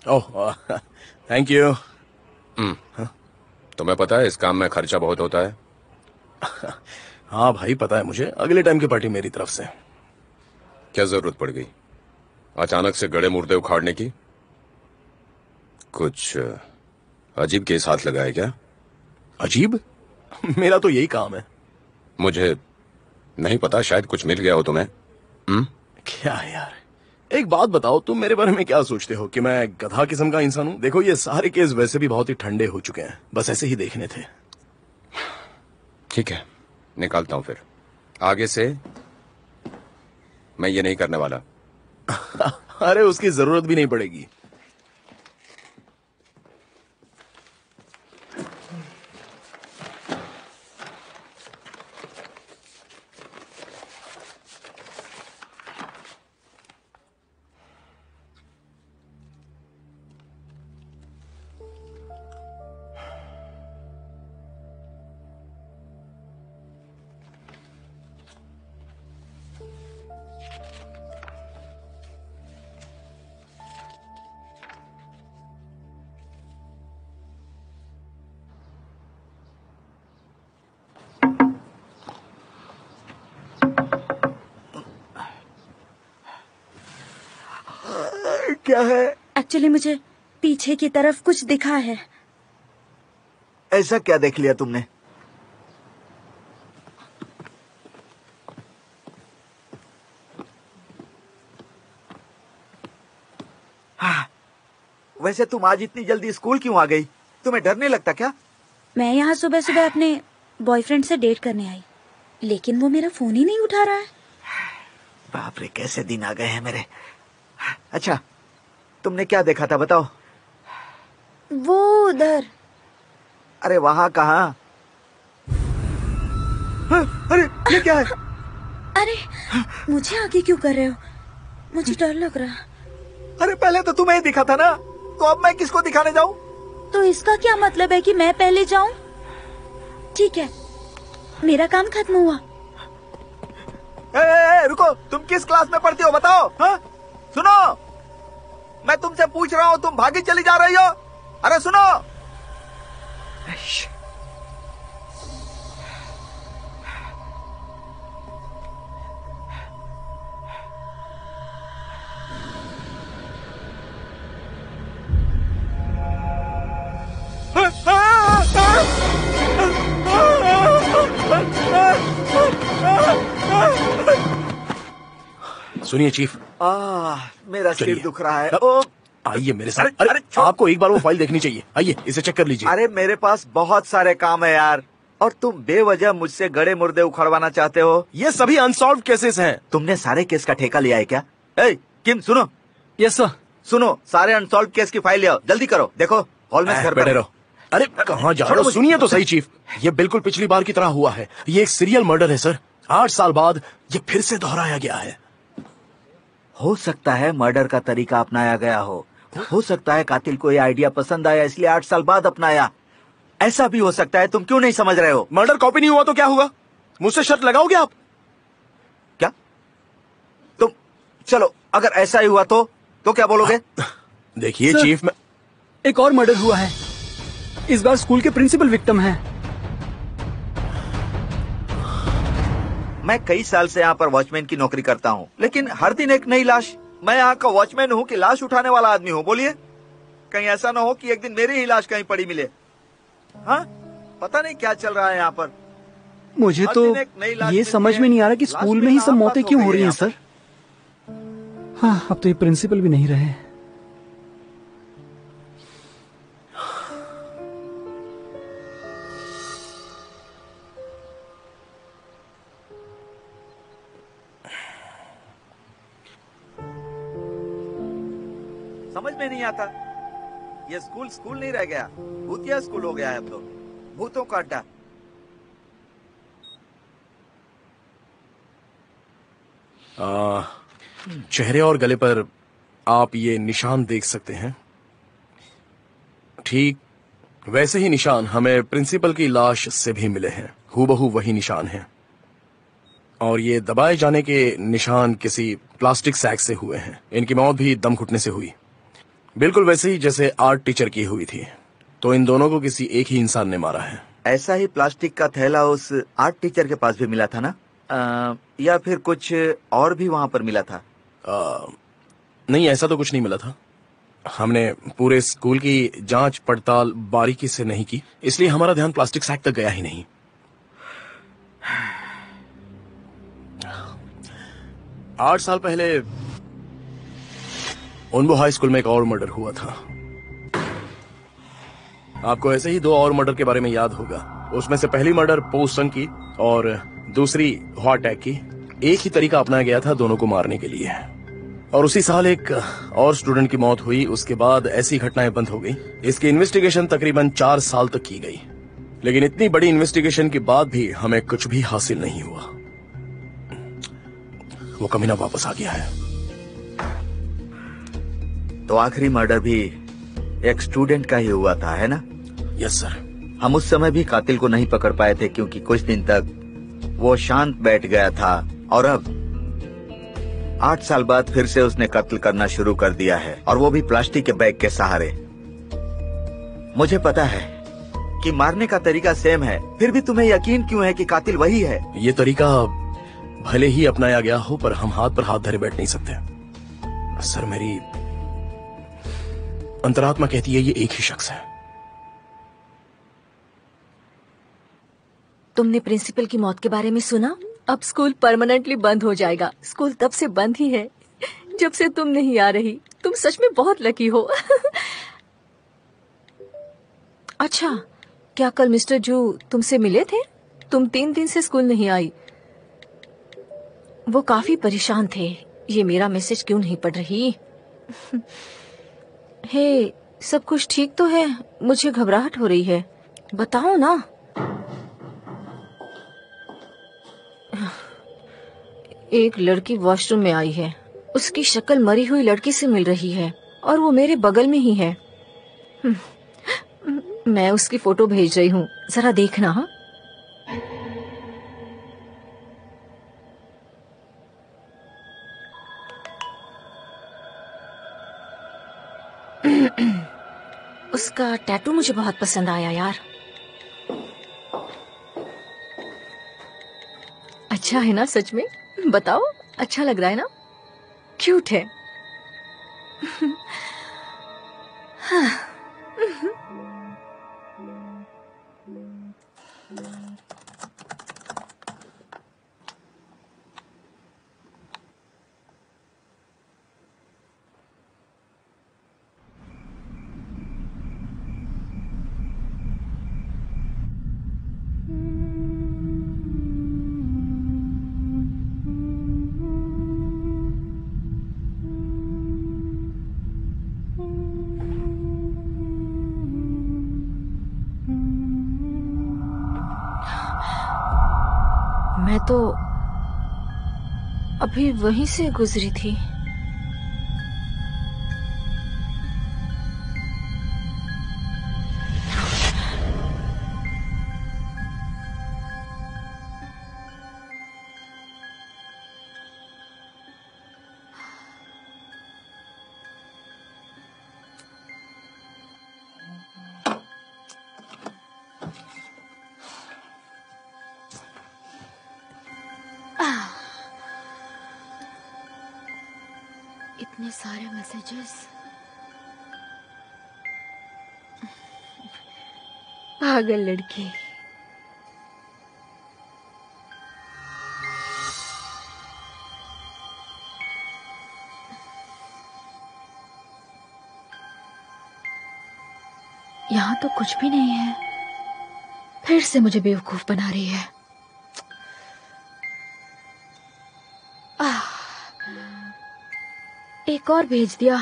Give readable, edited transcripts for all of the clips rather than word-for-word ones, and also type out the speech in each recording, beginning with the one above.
Oh, thank you. तुम्हें पता है इस काम में खर्चा बहुत होता है। हाँ भाई पता है मुझे, अगले टाइम की पार्टी मेरी तरफ से। क्या जरूरत पड़ गई अचानक से गड़े मुर्दे उखाड़ने की? कुछ अजीब केस हाथ लगा है क्या? अजीब? मेरा तो यही काम है। मुझे नहीं पता, शायद कुछ मिल गया हो तुम्हें। क्या है यार, एक बात बताओ, तुम मेरे बारे में क्या सोचते हो कि मैं गधा किस्म का इंसान हूं? देखो ये सारे केस वैसे भी बहुत ही ठंडे हो चुके हैं, बस ऐसे ही देखने थे। ठीक है, निकालता हूं फिर। आगे से मैं ये नहीं करने वाला। अरे उसकी जरूरत भी नहीं पड़ेगी। क्या है? एक्चुअली मुझे पीछे की तरफ कुछ दिखा है। ऐसा क्या देख लिया तुमने? वैसे तुम आज इतनी जल्दी स्कूल क्यों आ गई? तुम्हें डर नहीं लगता क्या? मैं यहाँ सुबह सुबह अपने बॉयफ्रेंड से डेट करने आई, लेकिन वो मेरा फोन ही नहीं उठा रहा है। बाप रे, कैसे दिन आ गए हैं मेरे। अच्छा, तुमने क्या देखा था बताओ? वो उधर। अरे वहाँ कहाँ? अरे ये क्या है? अरे मुझे आगे क्यों कर रहे हो? मुझे डर लग रहा। अरे पहले तो तुम्हें दिखा था ना, तो अब मैं किसको दिखाने जाऊँ? तो इसका क्या मतलब है कि मैं पहले जाऊँ? ठीक है, मेरा काम खत्म हुआ। रुको, तुम किस क्लास में पढ़ती हो बताओ? हाँ? सुनो, मैं तुमसे पूछ रहा हूँ, तुम भागी चली जा रही हो? अरे सुनो। सुनिए चीफ। मेरा सिर दुख रहा है। आइए मेरे साथ। अरे आपको एक बार वो फाइल देखनी चाहिए, आइए इसे चेक कर लीजिए। अरे मेरे पास बहुत सारे काम है यार, और तुम बेवजह मुझसे गड़े मुर्दे उखड़वाना चाहते हो। ये सभी अनसॉल्व केसेस हैं। तुमने सारे केस का ठेका लिया है क्या? किम सुनो। Yes sir. सुनो, सारे अनसॉल्व केस की फाइल ले आओ, जल्दी करो। देखो हॉल में घर बैठे रहो। अरे कहाँ जा रहे हो? सुनिए तो सही चीफ, ये बिल्कुल पिछली बार की तरह हुआ है। ये एक सीरियल मर्डर है सर। 8 साल बाद ये फिर से दोहराया गया है। हो सकता है मर्डर का तरीका अपनाया गया हो सकता है कातिल को ये आइडिया पसंद आया इसलिए 8 साल बाद अपनाया। ऐसा भी हो सकता है, तुम क्यों नहीं समझ रहे हो? मर्डर कॉपी नहीं हुआ तो क्या हुआ? मुझसे शर्त लगाओगे आप? क्या तुम? चलो अगर ऐसा ही हुआ तो क्या बोलोगे? देखिए चीफ, मैं एक और मर्डर हुआ है, इस बार स्कूल के प्रिंसिपल विक्टिम हैं। मैं कई साल से यहाँ पर वॉचमैन की नौकरी करता हूँ, लेकिन हर दिन एक नई लाश। मैं यहाँ का वॉचमैन हूँ कि लाश उठाने वाला आदमी हूँ? बोलिए, कहीं ऐसा ना हो कि एक दिन मेरी ही लाश कहीं पड़ी मिले। हाँ, पता नहीं क्या चल रहा है यहाँ पर। मुझे तो ये समझ में नहीं आ रहा कि स्कूल में ही सब मौतें क्यों हो रही हैं सर। हाँ, अब तो ये प्रिंसिपल भी नहीं रहे। समझ में नहीं आता, ये स्कूल स्कूल नहीं रह गया, भूतिया स्कूल हो गया है अब तो। भूतों का अड्डा। चेहरे और गले पर आप ये निशान देख सकते हैं। ठीक वैसे ही निशान हमें प्रिंसिपल की लाश से भी मिले हैं। हूबहू वही निशान हैं। और ये दबाए जाने के निशान किसी प्लास्टिक सैक से हुए हैं। इनकी मौत भी दम घुटने से हुई, बिल्कुल वैसे ही जैसे आर्ट टीचर की हुई थी। तो इन दोनों को किसी एक ही इंसान ने मारा है। ऐसा ही प्लास्टिक का थैला उस आर्ट टीचर के पास भी मिला था ना? या फिर कुछ और भी वहाँ पर मिला था? नहीं, ऐसा तो कुछ नहीं मिला था। हमने पूरे स्कूल की जांच पड़ताल बारीकी से नहीं की, इसलिए हमारा ध्यान प्लास्टिक सैक तक गया ही नहीं। 8 साल पहले उनबो हाई स्कूल में एक और मर्डर हुआ था। आपको ऐसे ही 2 और मर्डर के बारे में याद होगा। उसमें से पहली मर्डर पोसंग की और दूसरी हॉटैक की। एक ही तरीका अपनाया गया था दोनों को मारने के लिए। और उसी साल एक और स्टूडेंट की मौत हुई। उसके बाद ऐसी घटनाएं बंद हो गई। इसकी इन्वेस्टिगेशन तकरीबन 4 साल तक की गई, लेकिन इतनी बड़ी इन्वेस्टिगेशन के बाद भी हमें कुछ भी हासिल नहीं हुआ। वो कमीना वापस आ गया है। तो आखिरी मर्डर भी एक स्टूडेंट का ही हुआ था, है ना? Yes sir. हम उस समय भी कातिल को नहीं पकड़ पाए थे क्योंकि कुछ दिन तक वो शांत बैठ गया था, और अब 8 साल बाद फिर से उसने कत्ल करना शुरू कर दिया है, और वो भी प्लास्टिक के बैग के सहारे। मुझे पता है कि मारने का तरीका सेम है, फिर भी तुम्हें यकीन क्यों है कि कातिल वही है? ये तरीका भले ही अपनाया गया हो, पर हम हाथ पर हाथ धरे बैठ नहीं सकते। सर, मेरी अंतरात्मा कहती है ये एक ही शख्स है। तुमने प्रिंसिपल की मौत के बारे में सुना? अब स्कूल परमानेंटली बंद हो जाएगा। स्कूल तब से बंद ही है जब से तुम नहीं आ रही। तुम सच में बहुत लकी हो। अच्छा, क्या कल मिस्टर जू तुमसे मिले थे? तुम 3 दिन से स्कूल नहीं आई। वो काफी परेशान थे। ये मेरा मैसेज क्यों नहीं पढ़ रही? हे, सब कुछ ठीक तो है? मुझे घबराहट हो रही है, बताओ ना। एक लड़की वॉशरूम में आई है। उसकी शक्ल मरी हुई लड़की से मिल रही है, और वो मेरे बगल में ही है। मैं उसकी फोटो भेज रही हूँ, जरा देखना। हाँ, उसका टैटू मुझे बहुत पसंद आया यार। अच्छा है ना? सच में बताओ, अच्छा लग रहा है ना? क्यूट है। हाँ। मैं तो अभी वहीं से गुजरी थी। इतने सारे मैसेजेस। पागल लड़की। यहाँ तो कुछ भी नहीं है। फिर से मुझे बेवकूफ बना रही है। एक और भेज दिया।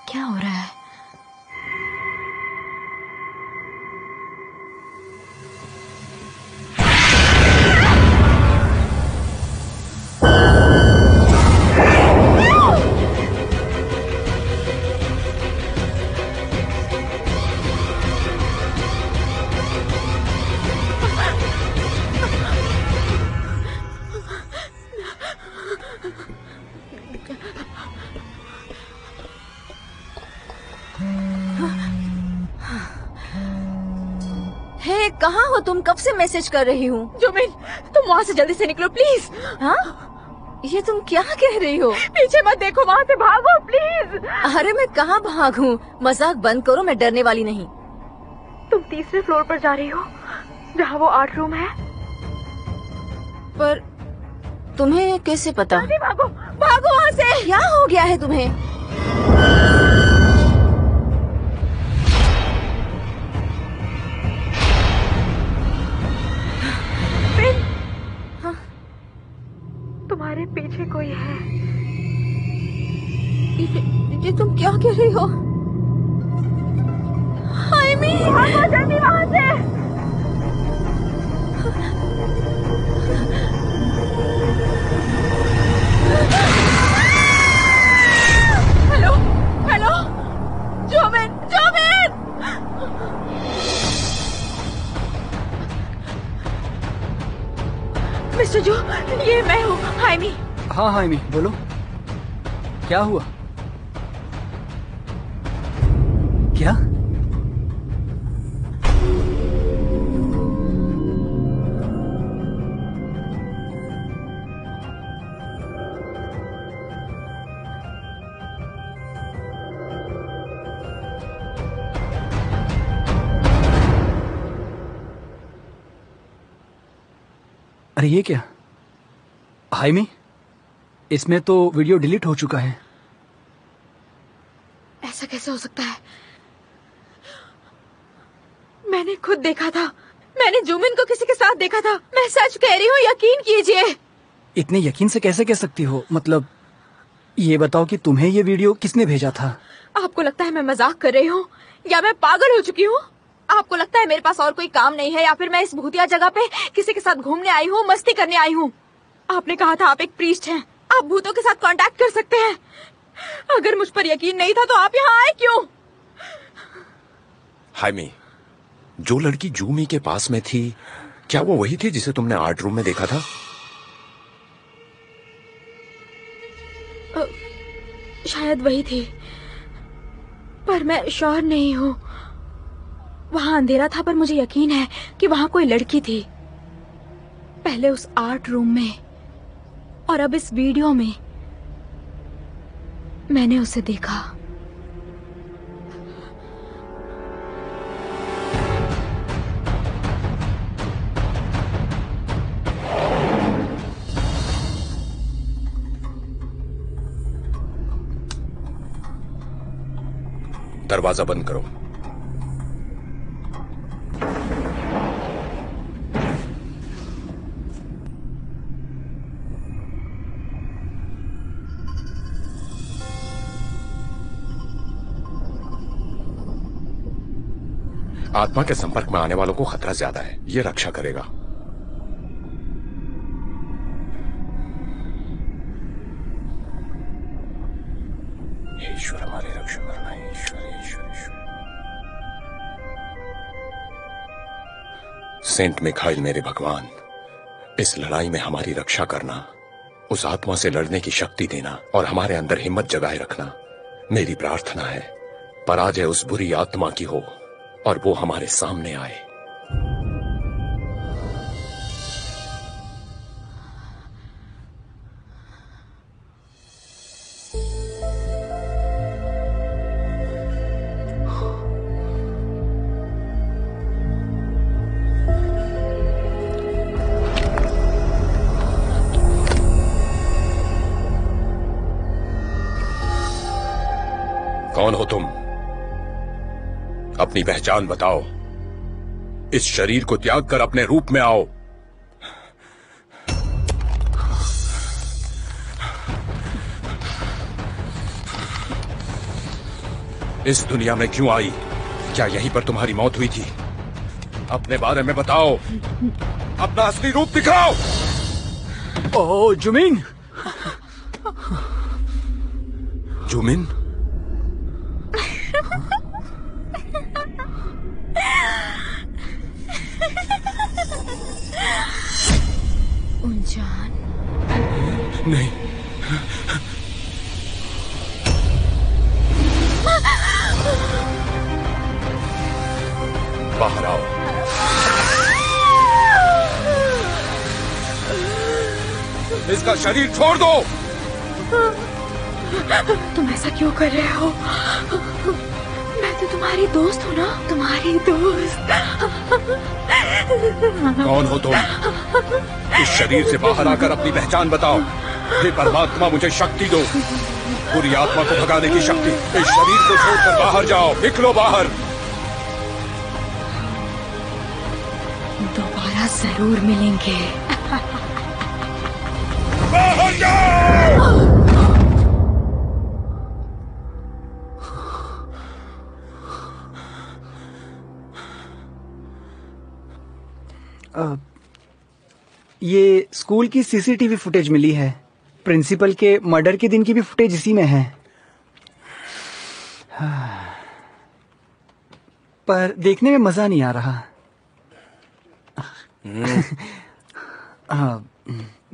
क्या हो रहा है? हे, कहाँ हो तुम? कब से मैसेज कर रही हूँ। जुमिन, तुम वहाँ से जल्दी से निकलो प्लीज। हाँ, ये तुम क्या कह रही हो? पीछे मत देखो, वहाँ से भागो प्लीज। अरे मैं कहाँ भागूं? मजाक बंद करो, मैं डरने वाली नहीं। तुम तीसरे फ्लोर पर जा रही हो, जहाँ वो आर्ट रूम है। पर तुम्हें कैसे पता? भागो भागो वहाँ से। क्या हो गया है तुम्हें? हाँ? तुम्हारे पीछे कोई है। ये तुम क्या कह रही हो? हाइमी, भागो जल्दी वहाँ से। हेलो हेलो, जुमिन जुमिन। मिस्टर जो, ये मैं हूँ हाइमी। हाँ हाइमी, बोलो क्या हुआ? क्या? अरे ये क्या? हाइमी, इसमें तो वीडियो डिलीट हो चुका है। ऐसा कैसे हो सकता है? मैंने खुद देखा था। मैंने जुमिन को किसी के साथ देखा था। मैं सच कह रही हूँ, यकीन कीजिए। इतने यकीन से कैसे कह सकती हो? मतलब ये बताओ कि तुम्हें ये वीडियो किसने भेजा था? आपको लगता है मैं मजाक कर रही हूँ या मैं पागल हो चुकी हूँ? आपको लगता है मेरे पास और कोई काम नहीं है या फिर मैं इस भूतिया जगह पे किसी के साथ घूमने आई हूँ, मस्ती करने आई हूँ? आपने कहा था आप एक प्रीस्ट हैं, आप भूतों के साथ कांटेक्ट कर सकते हैं। अगर मुझ पर यकीन नहीं था तो आप यहाँ आए क्यों? हाइमी, जो लड़की जूमी के पास में थी, क्या वो वही थी जिसे तुमने आर्ट रूम में देखा था? शायद वही थी, पर मैं श्योर नहीं हूँ। वहाँ अंधेरा था, पर मुझे यकीन है कि वहाँ कोई लड़की थी। पहले उस आर्ट रूम में और अब इस वीडियो में मैंने उसे देखा। दरवाजा बंद करो। आत्मा के संपर्क में आने वालों को खतरा ज्यादा है, ये रक्षा करेगा। ईश्वर हमारी रक्षा करना। ईश्वर ईश्वर ईश्वर। सेंट मिखाइल मेरे भगवान, इस लड़ाई में हमारी रक्षा करना, उस आत्मा से लड़ने की शक्ति देना और हमारे अंदर हिम्मत जगाए रखना मेरी प्रार्थना है। पराजय उस बुरी आत्मा की हो और वो हमारे सामने आए। कौन हो तुम? अपनी पहचान बताओ। इस शरीर को त्याग कर अपने रूप में आओ। इस दुनिया में क्यों आई? क्या यहीं पर तुम्हारी मौत हुई थी? अपने बारे में बताओ, अपना असली रूप दिखाओ। ओह जुमिन! जुमिन? उनजान? नहीं। बाहर आओ। इसका शरीर छोड़ दो। तुम ऐसा क्यों कर रहे हो? मैं तो तुम्हारी दोस्त हूँ ना, तुम्हारी दोस्त। कौन हो तुम? इस शरीर से बाहर आकर अपनी पहचान बताओ। हे परमात्मा, मुझे शक्ति दो, बुरी आत्मा को भगाने की शक्ति। इस शरीर को छोड़कर बाहर जाओ, निकलो बाहर। दोबारा जरूर मिलेंगे। बाहर जाओ। ये स्कूल की सीसीटीवी फुटेज मिली है। प्रिंसिपल के मर्डर के दिन की भी फुटेज इसी में है। पर देखने में मजा नहीं आ रहा।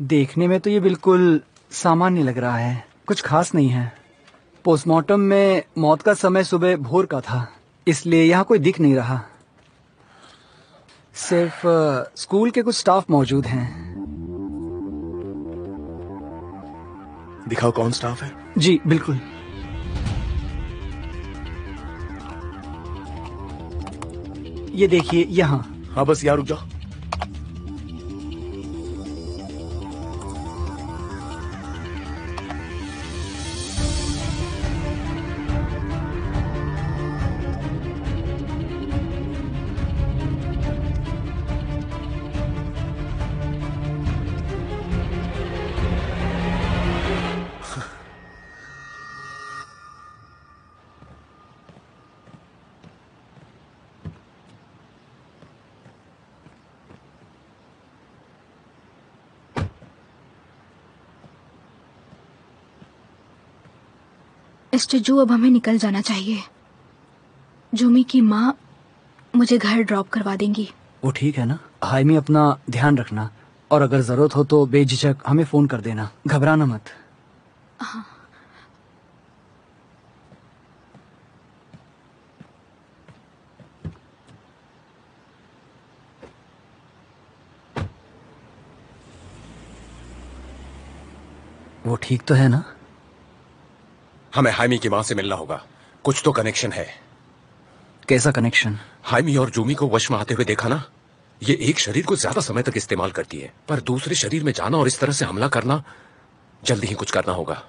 देखने में तो ये बिल्कुल सामान्य लग रहा है, कुछ खास नहीं है। पोस्टमार्टम में मौत का समय सुबह भोर का था, इसलिए यहाँ कोई दिख नहीं रहा। सिर्फ स्कूल के कुछ स्टाफ मौजूद हैं। दिखाओ कौन स्टाफ है। जी बिल्कुल। ये देखिए यहाँ। हाँ बस यहाँ रुक जाओ। स्टेजू, अब हमें निकल जाना चाहिए। जूमी की माँ मुझे घर ड्रॉप करवा देंगी। वो ठीक है ना। हाइमी, अपना ध्यान रखना, और अगर जरूरत हो तो बेझिझक हमें फोन कर देना, घबराना मत। हाँ। वो ठीक तो है ना? हमें हाइमी की मां से मिलना होगा, कुछ तो कनेक्शन है। कैसा कनेक्शन? हाइमी और जूमी को वश में आते हुए देखा ना। ये एक शरीर को ज्यादा समय तक इस्तेमाल करती है, पर दूसरे शरीर में जाना और इस तरह से हमला करना, जल्दी ही कुछ करना होगा।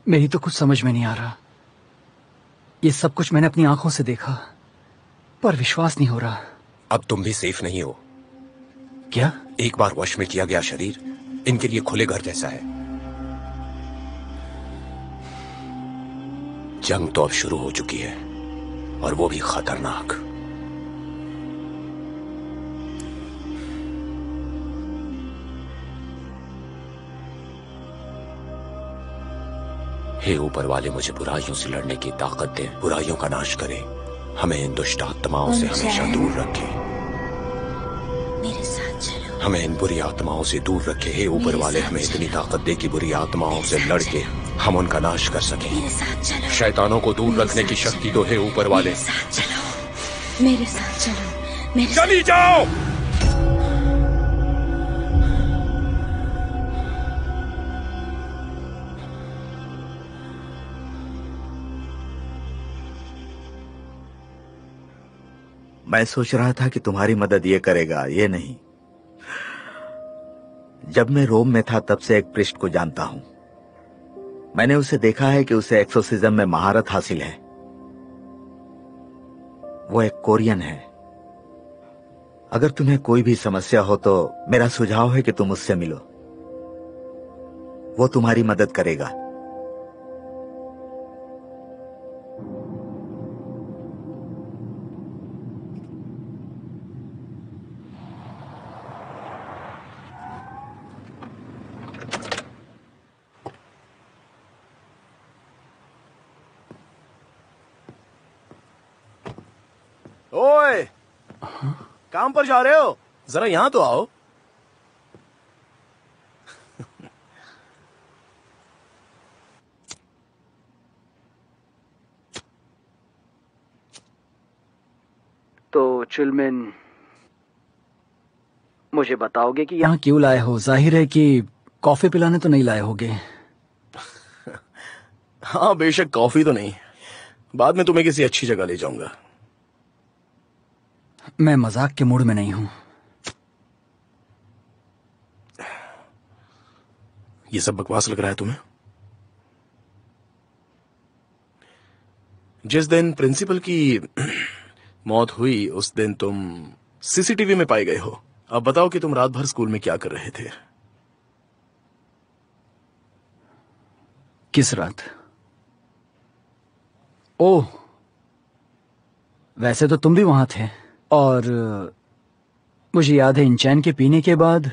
मेरी तो कुछ समझ में नहीं आ रहा। ये सब कुछ मैंने अपनी आंखों से देखा, पर विश्वास नहीं हो रहा। अब तुम भी सेफ नहीं हो। क्या? एक बार वश में किया गया शरीर इनके लिए खुले घर जैसा है। जंग तो अब शुरू हो चुकी है, और वो भी खतरनाक। हे ऊपर वाले, मुझे बुराइयों से लड़ने की ताकत दे, बुराइयों का नाश करे, हमें इन दुष्ट आत्माओं से हमेशा दूर रखे। मेरे साथ चलो। हमें इन बुरी आत्माओं से दूर रखे। हे ऊपर वाले, हमें इतनी ताकत दे कि बुरी आत्माओं से लड़के हम उनका नाश कर सकें। मेरे साथ चलो। शैतानों को दूर रखने की शक्ति तो है ऊपर वाले। मेरे साथ चलो। मेरे साथ चलो। मेरे साथ। चली जाओ। मैं सोच रहा था कि तुम्हारी मदद ये करेगा, ये नहीं। जब मैं रोम में था तब से एक प्रिस्ट को जानता हूं। मैंने उसे देखा है कि उसे एक्सोर्सिज्म में महारत हासिल है। वो एक कोरियन है। अगर तुम्हें कोई भी समस्या हो तो मेरा सुझाव है कि तुम उससे मिलो। वो तुम्हारी मदद करेगा। ओए, काम पर जा रहे हो? जरा यहां तो आओ। चुलमिन, मुझे बताओगे कि यहाँ क्यों लाए हो? जाहिर है कि कॉफी पिलाने तो नहीं लाए होगे। हाँ बेशक, कॉफी तो नहीं, बाद में तुम्हें किसी अच्छी जगह ले जाऊंगा। मैं मजाक के मूड में नहीं हूं। ये सब बकवास लग रहा है तुम्हें? जिस दिन प्रिंसिपल की मौत हुई उस दिन तुम सीसीटीवी में पाए गए हो। अब बताओ कि तुम रात भर स्कूल में क्या कर रहे थे? किस रात? ओह, वैसे तो तुम भी वहां थे। और मुझे याद है इंचैन के पीने के बाद,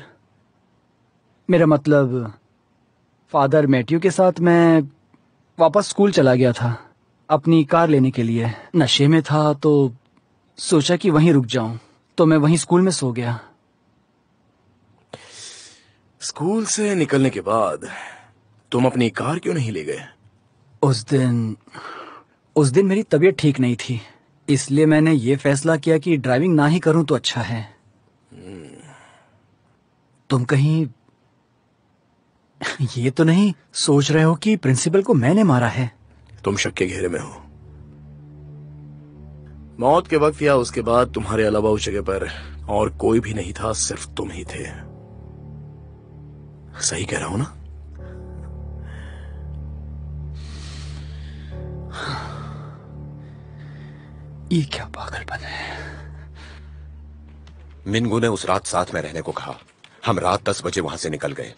मेरा मतलब फादर मैथ्यू के साथ मैं वापस स्कूल चला गया था अपनी कार लेने के लिए। नशे में था तो सोचा कि वहीं रुक जाऊं, तो मैं वहीं स्कूल में सो गया। स्कूल से निकलने के बाद तुम अपनी कार क्यों नहीं ले गए? उस दिन मेरी तबीयत ठीक नहीं थी, इसलिए मैंने ये फैसला किया कि ड्राइविंग ना ही करूं तो अच्छा है। तुम कहीं ये तो नहीं सोच रहे हो कि प्रिंसिपल को मैंने मारा है? तुम शक के घेरे में हो। मौत के वक्त या उसके बाद तुम्हारे अलावा उस जगह पर और कोई भी नहीं था, सिर्फ तुम ही थे। सही कह रहा हूं ना? ये क्या पागलपन है। मिनगू ने उस रात साथ में रहने को कहा। हम रात 10 बजे वहां से निकल गए।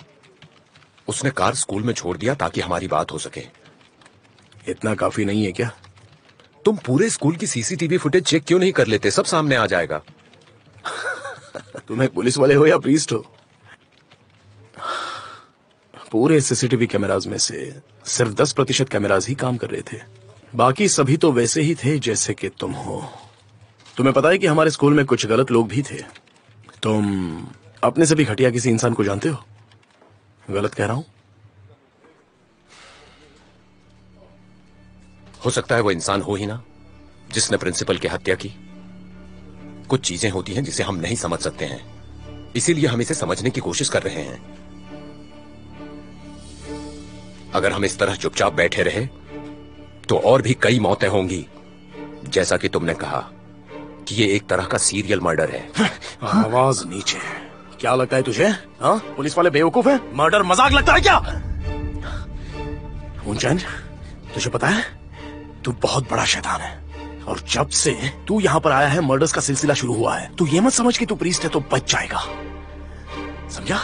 उसने कार स्कूल में छोड़ दिया ताकि हमारी बात हो सके। इतना काफी नहीं है क्या? तुम पूरे स्कूल की सीसीटीवी फुटेज चेक क्यों नहीं कर लेते? सब सामने आ जाएगा। तुम एक पुलिस वाले हो या प्रीस्ट हो? पूरे सीसीटीवी कैमराज में से सिर्फ 10% कैमराज ही काम कर रहे थे, बाकी सभी तो वैसे ही थे जैसे कि तुम हो। तुम्हें पता है कि हमारे स्कूल में कुछ गलत लोग भी थे। तुम अपने से भी घटिया किसी इंसान को जानते हो? गलत कह रहा हूं? हो सकता है वो इंसान हो ही ना जिसने प्रिंसिपल की हत्या की। कुछ चीजें होती हैं जिसे हम नहीं समझ सकते हैं, इसीलिए हम इसे समझने की कोशिश कर रहे हैं। अगर हम इस तरह चुपचाप बैठे रहे तो और भी कई मौतें होंगी। जैसा कि तुमने कहा कि ये एक तरह का सीरियल मर्डर है। आवाज नीचे। क्या लगता है तुझे? हाँ, पुलिस वाले बेवकूफ हैं? मर्डर मजाक लगता है क्या? ऊंचन, तुझे पता है तू बहुत बड़ा शैतान है, और जब से तू यहाँ पर आया है मर्डर्स का सिलसिला शुरू हुआ है। तू ये मत समझ कि तू प्रीस्ट है तो बच जाएगा, समझा?